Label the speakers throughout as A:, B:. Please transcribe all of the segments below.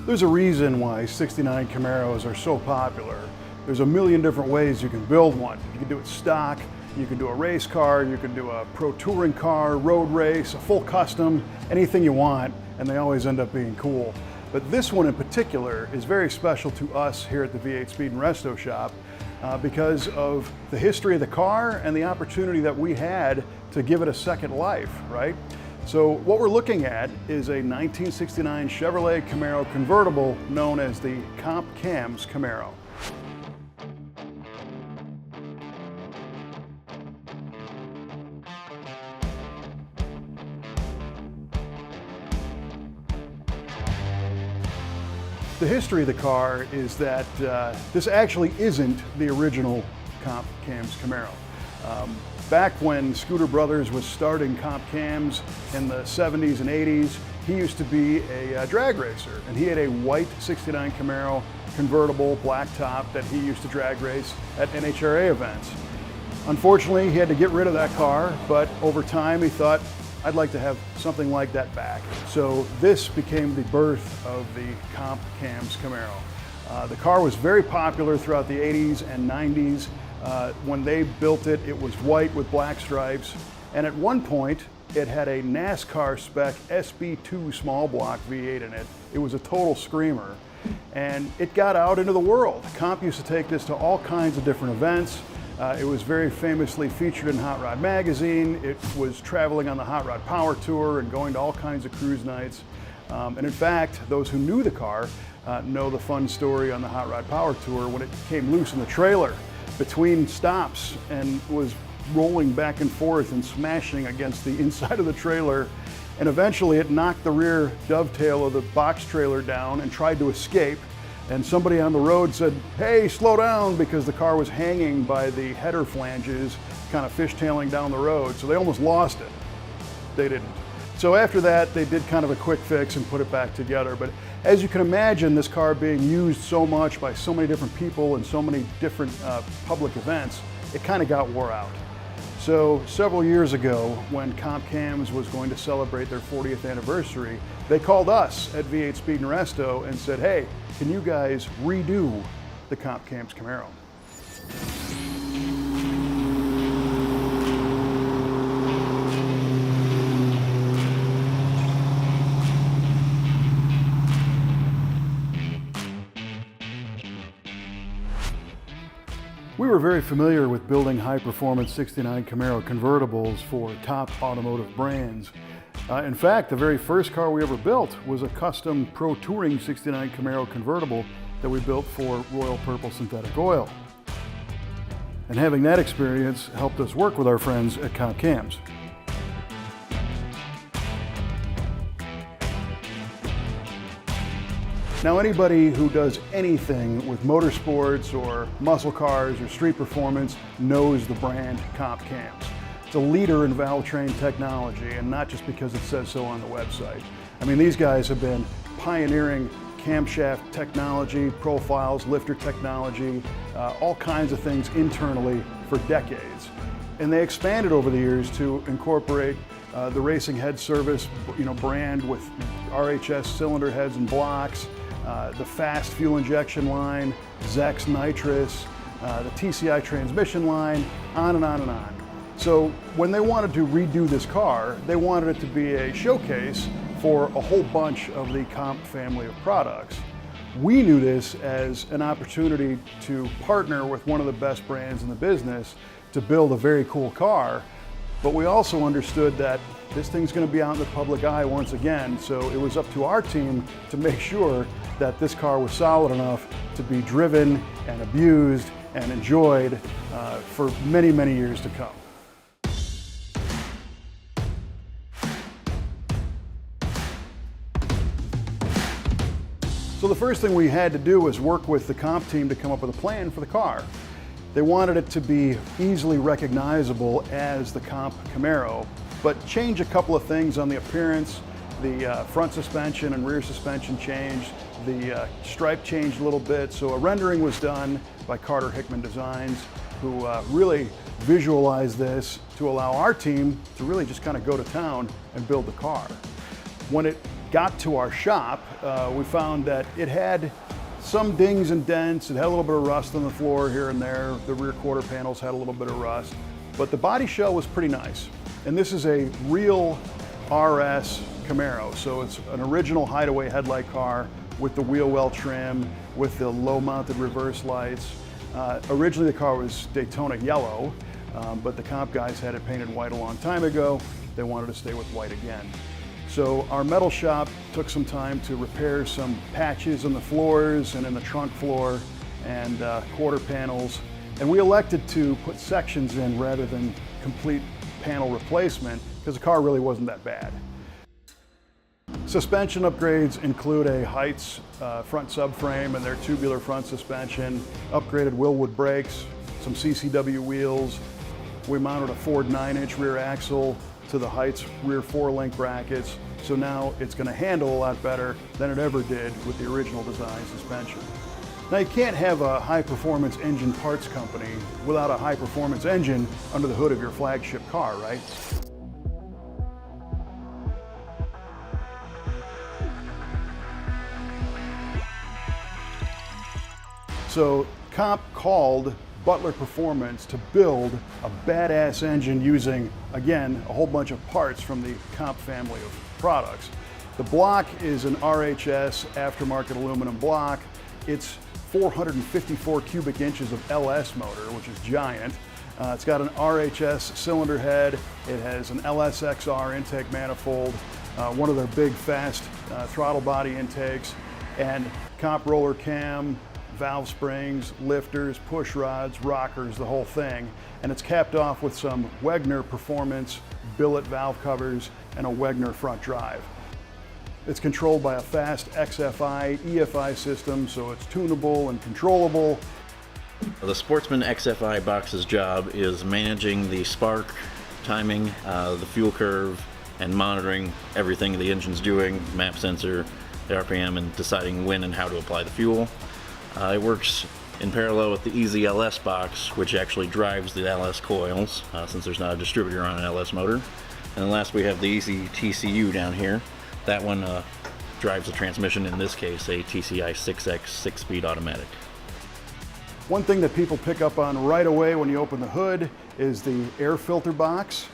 A: There's a reason why 69 Camaros are so popular. There's a million different ways you can build one. You can do it stock, you can do a race car, you can do a pro touring car, road race, a full custom, anything you want, and they always end up being cool. But this one in particular is very special to us here at the V8 Speed and Resto shop because of the history of the car and the opportunity that we had to give it a second life, right? So what we're looking at is a 1969 Chevrolet Camaro convertible known as the Comp Cams Camaro. The history of the car is that this actually isn't the original Comp Cams Camaro. Back when Scooter Brothers was starting Comp Cams in the 70s and 80s, he used to be a drag racer, and he had a white 69 Camaro convertible black top that he used to drag race at NHRA events. Unfortunately, he had to get rid of that car, but over time he thought, I'd like to have something like that back. So this became the birth of the Comp Cams Camaro. The car was very popular throughout the 80s and 90s. When they built it, it was white with black stripes. And at one point, it had a NASCAR-spec SB2 small block V8 in it. It was a total screamer. And it got out into the world. Comp used to take this to all kinds of different events. It was very famously featured in Hot Rod magazine. It was traveling on the Hot Rod Power Tour and going to all kinds of cruise nights. And in fact, those who knew the car know the fun story on the Hot Rod Power Tour when it came loose in the trailer between stops and was rolling back and forth and smashing against the inside of the trailer. And eventually it knocked the rear dovetail of the box trailer down and tried to escape. And somebody on the road said, hey, slow down, because the car was hanging by the header flanges, kind of fishtailing down the road. So they almost lost it. They didn't. So after that, they did kind of a quick fix and put it back together. But as you can imagine, this car being used so much by so many different people and so many different public events, it kind of got wore out. So several years ago, when Comp Cams was going to celebrate their 40th anniversary, they called us at V8 Speed and Resto and said, hey, can you guys redo the Comp Cams Camaro? We were very familiar with building high-performance 69 Camaro convertibles for top automotive brands. In fact, the very first car we ever built was a custom Pro Touring 69 Camaro convertible that we built for Royal Purple Synthetic Oil. And having that experience helped us work with our friends at Comp Cams. Now, anybody who does anything with motorsports or muscle cars or street performance knows the brand Comp Cams. It's a leader in valve train technology, and not just because it says so on the website. I mean, these guys have been pioneering camshaft technology, profiles, lifter technology, all kinds of things internally for decades. And they expanded over the years to incorporate the racing head service, brand with RHS cylinder heads and blocks, the fast fuel injection line, Zex nitrous, the TCI transmission line, on and on and on. So when they wanted to redo this car, they wanted it to be a showcase for a whole bunch of the Comp family of products. We knew this as an opportunity to partner with one of the best brands in the business to build a very cool car, but we also understood that this thing's going to be out in the public eye once again, so it was up to our team to make sure that this car was solid enough to be driven and abused and enjoyed for many, many years to come. So the first thing we had to do was work with the Comp team to come up with a plan for the car. They wanted it to be easily recognizable as the Comp Camaro, but change a couple of things on the appearance. The front suspension and rear suspension changed. The stripe changed a little bit. So a rendering was done by Carter Hickman Designs, who really visualized this to allow our team to really just kind of go to town and build the car. When it got to our shop, we found that it had some dings and dents. It had a little bit of rust on the floor here and there. The rear quarter panels had a little bit of rust, but the body shell was pretty nice. And this is a real RS Camaro. So it's an original hideaway headlight car with the wheel well trim, with the low mounted reverse lights. Originally the car was Daytona yellow, but the Comp guys had it painted white a long time ago. They wanted to stay with white again. So our metal shop took some time to repair some patches in the floors and in the trunk floor and quarter panels. And we elected to put sections in rather than complete panel replacement because the car really wasn't that bad. Suspension upgrades include a Heights front subframe and their tubular front suspension, upgraded Willwood brakes, some CCW wheels. We mounted a Ford 9-inch rear axle to the Heights rear 4-link brackets, so now it's going to handle a lot better than it ever did with the original design suspension. Now you can't have a high-performance engine parts company without a high-performance engine under the hood of your flagship car, right? So Comp called Butler Performance to build a badass engine using, again, a whole bunch of parts from the Comp family of products. The block is an RHS aftermarket aluminum block. It's 454 cubic inches of LS motor, which is giant. It's got an RHS cylinder head. It has an LSXR intake manifold, one of their big fast throttle body intakes, and Comp roller cam, valve springs, lifters, push rods, rockers, the whole thing. And it's capped off with some Wegner Performance billet valve covers and a Wegner front drive. It's controlled by a fast XFI, EFI system, so it's tunable and controllable.
B: The Sportsman XFI box's job is managing the spark, timing, the fuel curve, and monitoring everything the engine's doing, map sensor, the RPM, and deciding when and how to apply the fuel. It works in parallel with the Easy LS box, which actually drives the LS coils, since there's not a distributor on an LS motor. And then last we have the Easy TCU down here. That one drives the transmission, in this case a TCI 6X 6-speed automatic.
A: One thing that people pick up on right away when you open the hood is the air filter box.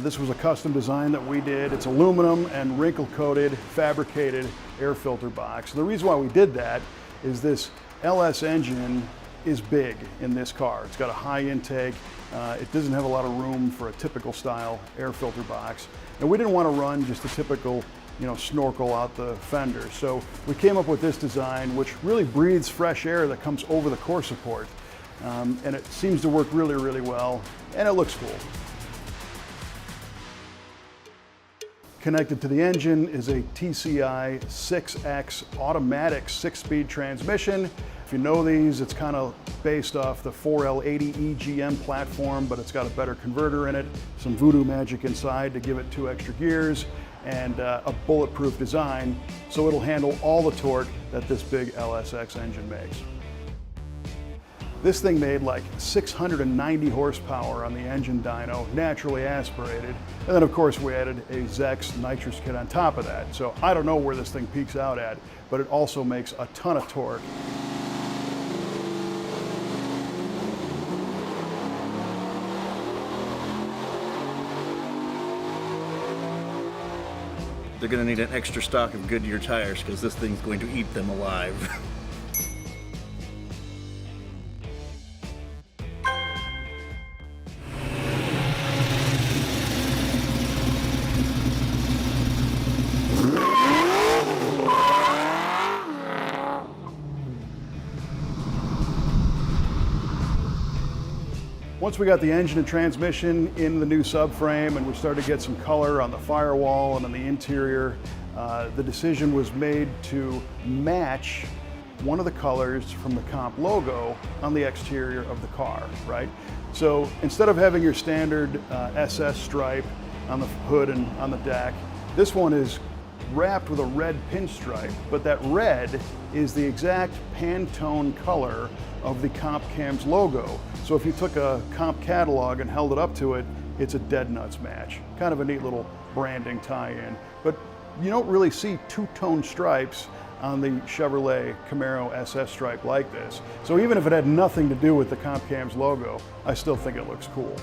A: This was a custom design that we did. It's aluminum and wrinkle-coated, fabricated air filter box. The reason why we did that is this LS engine is big in this car. It's got a high intake. It doesn't have a lot of room for a typical style air filter box. And we didn't want to run just a typical, snorkel out the fender. So we came up with this design, which really breathes fresh air that comes over the core support. And it seems to work really, really well, and it looks cool. Connected to the engine is a TCI 6X automatic 6-speed transmission. If you know these, it's kind of based off the 4L80 EGM platform, but it's got a better converter in it, some voodoo magic inside to give it 2 extra gears, and a bulletproof design, so it'll handle all the torque that this big LSX engine makes. This thing made like 690 horsepower on the engine dyno, naturally aspirated. And then of course we added a Zex nitrous kit on top of that. So I don't know where this thing peaks out at, but it also makes a ton of torque.
B: They're going to need an extra stock of Goodyear tires because this thing's going to eat them alive.
A: Once we got the engine and transmission in the new subframe and we started to get some color on the firewall and on the interior, the decision was made to match one of the colors from the Comp logo on the exterior of the car, right? So instead of having your standard SS stripe on the hood and on the deck, this one is wrapped with a red pinstripe, but that red is the exact Pantone color of the Comp Cams logo. So if you took a Comp catalog and held it up to it, it's a dead nuts match. Kind of a neat little branding tie-in. But You don't really see two-tone stripes on the Chevrolet Camaro SS stripe like this. So even if it had nothing to do with the Comp Cams logo, I still think it looks cool.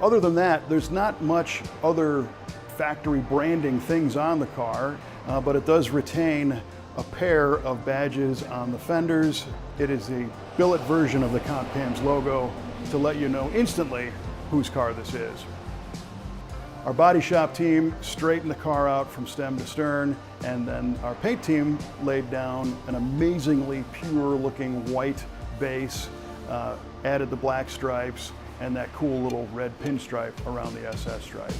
A: Other than that, there's not much other factory branding things on the car, but it does retain a pair of badges on the fenders. It is the billet version of the Comp Cams logo to let you know instantly whose car this is. Our body shop team straightened the car out from stem to stern, and then our paint team laid down an amazingly pure looking white base, added the black stripes and that cool little red pinstripe around the SS stripe.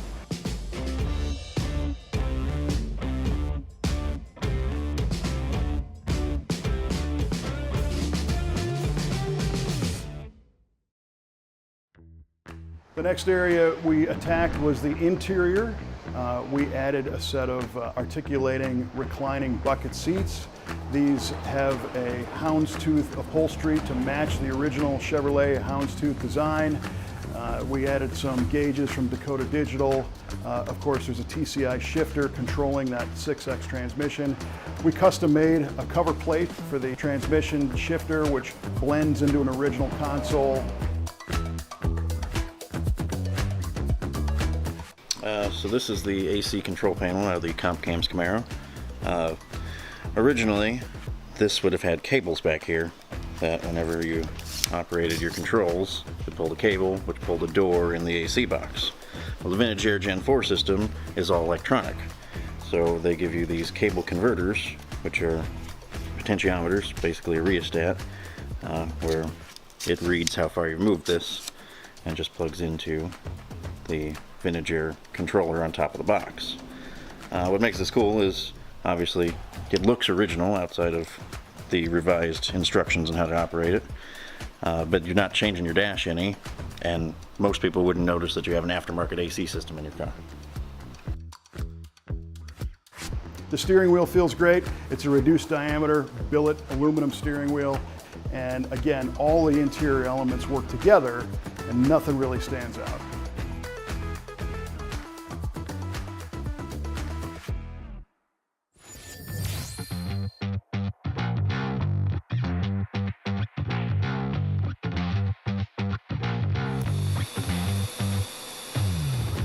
A: The next area we attacked was the interior. We added a set of articulating reclining bucket seats. These have a houndstooth upholstery to match the original Chevrolet houndstooth design. We added some gauges from Dakota Digital. Of course, there's a TCI shifter controlling that 6X transmission. We custom made a cover plate for the transmission shifter, which blends into an original console.
B: So this is the AC control panel out of the Comp Cams Camaro. Originally, this would have had cables back here that whenever you operated your controls, you pull the cable, which pulled the door in the AC box. Well, the vintage Air Gen 4 system is all electronic. So they give you these cable converters, which are potentiometers, basically a rheostat, where it reads how far you've moved this and just plugs into the vintage Air controller on top of the box. What makes this cool is obviously it looks original outside of the revised instructions on how to operate it, but you're not changing your dash any, and most people wouldn't notice that you have an aftermarket AC system in your car.
A: The steering wheel feels great. It's a reduced diameter billet aluminum steering wheel, and again, all the interior elements work together and nothing really stands out.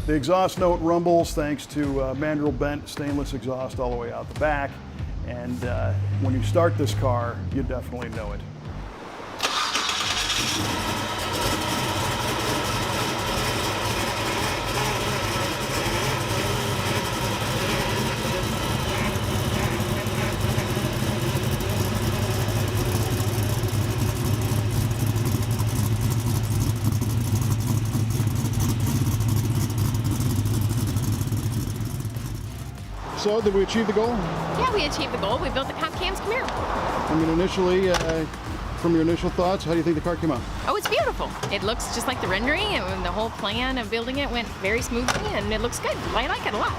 A: The exhaust note rumbles thanks to manual bent stainless exhaust all the way out the back, and when you start this car, you definitely know it. So, did we achieve the goal?
C: Yeah, we achieved the goal. We built the Comp Cams Camaro.
A: I mean, initially, from your initial thoughts, how do you think the car came out?
C: Oh, it's beautiful. It looks just like the rendering, and the whole plan of building it went very smoothly, and it looks good. I like it a lot.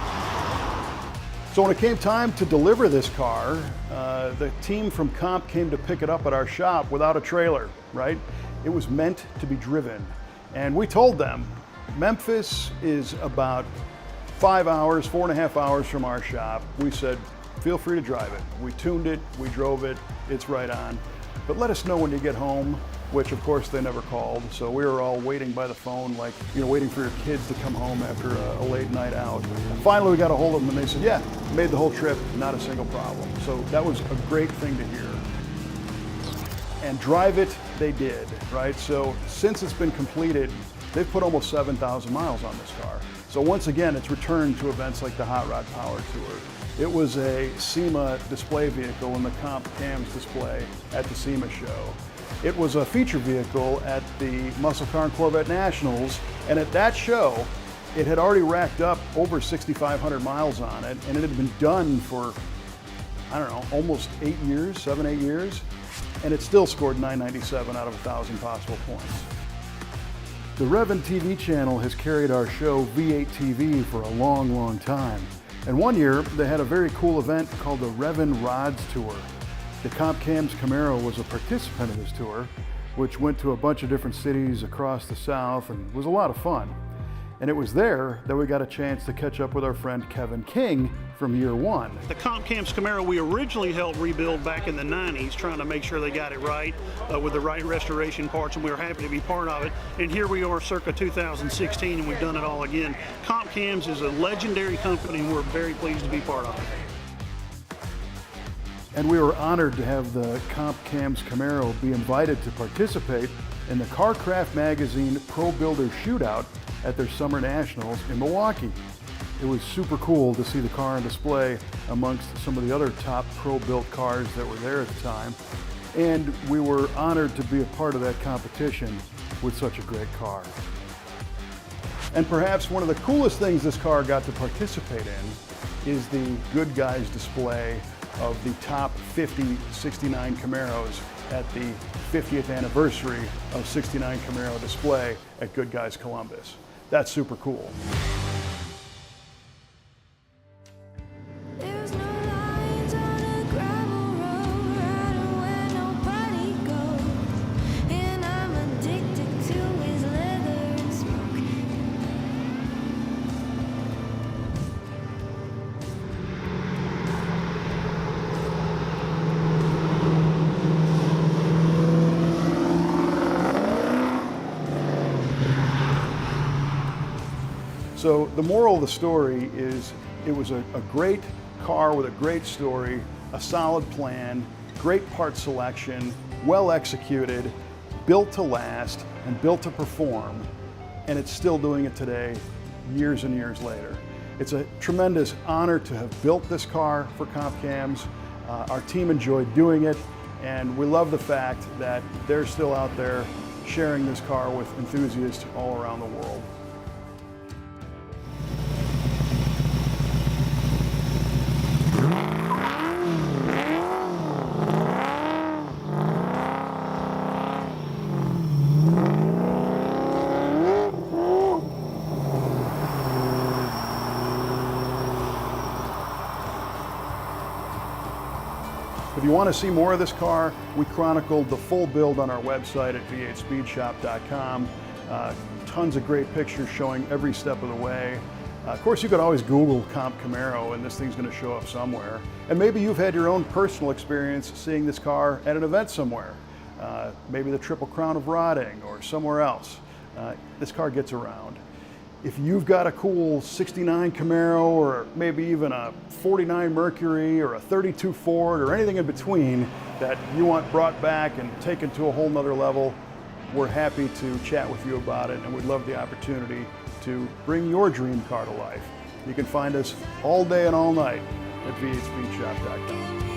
A: So when it came time to deliver this car, the team from Comp came to pick it up at our shop without a trailer, right? It was meant to be driven. And we told them, Memphis is about 4.5 hours from our shop. We said, feel free to drive it. We tuned it, we drove it, it's right on. But let us know when you get home, which of course they never called. So we were all waiting by the phone, like, you know, waiting for your kids to come home after a late night out. Finally, we got a hold of them and they said, yeah, made the whole trip, not a single problem. So that was a great thing to hear. And drive it, they did, right? So since it's been completed, they've put almost 7,000 miles on this car. So once again, it's returned to events like the Hot Rod Power Tour. It was a SEMA display vehicle in the Comp Cams display at the SEMA show. It was a feature vehicle at the Muscle Car and Corvette Nationals, and at that show, it had already racked up over 6,500 miles on it, and it had been done for, I don't know, almost 8 years, 7, 8 years, and it still scored 997 out of 1,000 possible points. The Revin TV channel has carried our show V8 TV for a long, long time. And one year, they had a very cool event called the Revin Rods Tour. The Comp Cams Camaro was a participant in this tour, which went to a bunch of different cities across the South and was a lot of fun. And it was there that we got a chance to catch up with our friend Kevin King from year one.
D: The Comp Cams Camaro we originally helped rebuild back in the 90s, trying to make sure they got it right with the right restoration parts, and we were happy to be part of it. And here we are circa 2016, and we've done it all again. Comp Cams is a legendary company, and we're very pleased to be part of it.
A: And we were honored to have the Comp Cams Camaro be invited to participate in the CarCraft Magazine Pro Builder Shootout at their Summer Nationals in Milwaukee. It was super cool to see the car on display amongst some of the other top pro-built cars that were there at the time. And we were honored to be a part of that competition with such a great car. And perhaps one of the coolest things this car got to participate in is the Good Guys display of the top 50 69 Camaros at the 50th anniversary of 69 Camaro display at Good Guys Columbus. That's super cool.
E: There's no lines on a gravel road, riding where nobody goes, and I'm addicted to his leather and smoke.
A: So the moral of the story is it was a great car with a great story, a solid plan, great part selection, well executed, built to last and built to perform, and it's still doing it today, years and years later. It's a tremendous honor to have built this car for Comp Cams. Our team enjoyed doing it, and we love the fact that they're still out there sharing this car with enthusiasts all around the world. If you want to see more of this car, we chronicled the full build on our website at v8speedshop.com. Tons of great pictures showing every step of the way. Of course, you could always Google Comp Camaro and this thing's going to show up somewhere. And maybe you've had your own personal experience seeing this car at an event somewhere. Maybe the Triple Crown of Rotting or somewhere else. This car gets around. If you've got a cool 69 Camaro or maybe even a 49 Mercury or a 32 Ford or anything in between that you want brought back and taken to a whole nother level, we're happy to chat with you about it, and we'd love the opportunity to bring your dream car to life. You can find us all day and all night at v8speedshop.com.